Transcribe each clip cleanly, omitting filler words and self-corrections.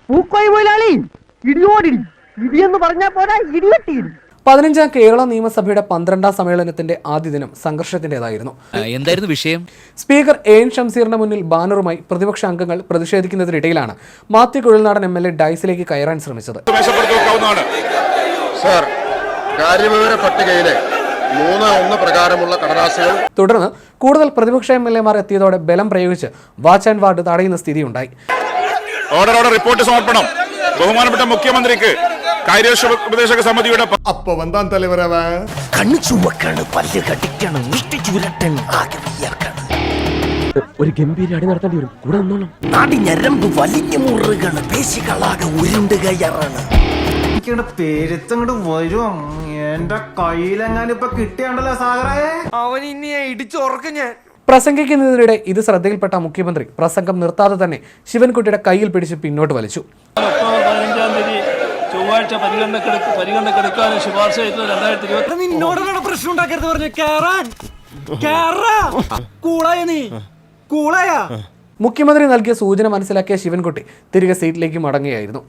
പൂക്കോയി മുതലാളി ഇടിയോടിടി, ഇടിയെന്ന് പറഞ്ഞാൽ പോരാ, ഇടിവെട്ടി. 15ാം കേരള നിയമസഭയുടെ 12ാം സമ്മേളനത്തിന്റെ ആദ്യ ദിനം സംഘർഷത്തിന്റേതായിരുന്നു. എന്തായിരുന്നു വിഷയം? സ്പീക്കർ എൻ ഷംസീറിന് മുന്നിൽ ബാനറുമായി പ്രതിപക്ഷ അംഗങ്ങൾ പ്രതിഷേധിക്കുന്നതിനിടയിലാണ് മാത്യു കുഴൽനാടൻ MLA ഡൈസിലേക്ക് കയറാൻ ശ്രമിച്ചത്. തുടർന്ന് കൂടുതൽ പ്രതിപക്ഷ MLA-മാർ എത്തിയതോടെ ബലം പ്രയോഗിച്ച് വാച്ച് ആൻഡ് വാർഡ് തടയുന്ന സ്ഥിതിയുണ്ടായി. റിപ്പോർട്ട് സമർപ്പണം ബഹുമാനപ്പെട്ട മുഖ്യമന്ത്രിക്ക് കാര്യോപദേശക സമിതിയുടെ ഒരു ഗംഭീര അടി നടത്തേണ്ടി വരും. കൂടെ നിന്നോളാം. നാടിഞ്ഞരമ്പ് വലിഞ്ഞു മുറുകണ്, പേശികളാകെ ഉരുണ്ടുകയറാണ്. പേരുത്തങ്ങോട്ട് വരും. എന്റെ കയ്യിലെങ്ങാനും ഇപ്പൊ കിട്ടിയാണ്ടല്ലോ സാഗറേ, അവൻ ഇനി ഇടിച്ചുറക്കും ഞാൻ. പ്രസംഗിക്കുന്നതിനിടെ ഇത് ശ്രദ്ധയിൽപ്പെട്ട മുഖ്യമന്ത്രി പ്രസംഗം നിർത്താതെ തന്നെ ശിവൻകുട്ടിയുടെ കയ്യിൽ പിടിച്ച് പിന്നോട്ട് വലിച്ചു. ചൊവ്വാഴ്ച പരിഗണനക്കെടുക്കാൻ ശുപാർശ ചെയ്തത് 2020. നിന്നോടുള്ള പ്രശ്നം ഉണ്ടാക്കരുത് പറഞ്ഞു. മുഖ്യമന്ത്രി നൽകിയ സൂചന മനസ്സിലാക്കിയ ശിവൻകുട്ടി തിരികെ സീറ്റിലേക്ക് മടങ്ങുകയായിരുന്നു.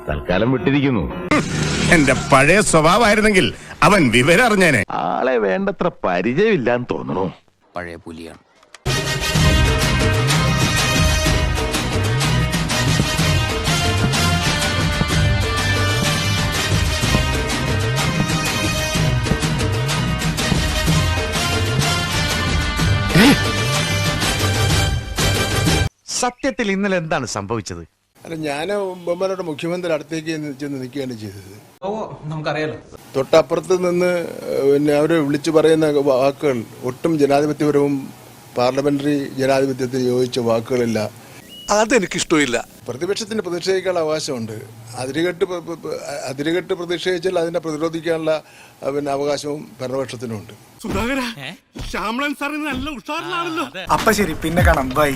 തൽക്കാലം വിട്ടിരിക്കുന്നു. എന്റെ പഴയ സ്വഭാവമായിരുന്നെങ്കിൽ അവൻ വിവരം അറിഞ്ഞേനെ. ആളെ വേണ്ടത്ര പരിചയമില്ലാന്ന് തോന്നുന്നു. പഴയ പുലിയാണ്. സത്യത്തിൽ ഇന്നലെ എന്താണ് സംഭവിച്ചത്? ഞാൻ ബഹുമാനപ്പെട്ട മുഖ്യമന്ത്രി അടുത്തേക്ക് ചെന്ന് നിൽക്കുകയാണ് ചെയ്തത്. നമുക്കറിയാലോ, തൊട്ടപ്പുറത്ത് നിന്ന് പിന്നെ അവർ വിളിച്ചു പറയുന്ന വാക്കുകൾ ഒട്ടും ജനാധിപത്യപരവും പാർലമെന്ററി ജനാധിപത്യത്തിന് യോജിച്ച വാക്കുകളില്ല. അതെനിക്കിഷ്ടമില്ല. പ്രതിപക്ഷത്തിന് പ്രതിഷേധിക്കാനുള്ള അവകാശമുണ്ട്. അതിരുകെട്ട് പ്രതിഷേധിച്ചാൽ അതിനെ പ്രതിരോധിക്കാനുള്ള പിന്നെ അവകാശവും ഭരണപക്ഷത്തിനുണ്ട്. ശ്യാമളൻ സാറിന് നല്ല ഉഷാറിലാണല്ലോ. അപ്പൊ ശരി, പിന്നെ കാണാം. ബൈ.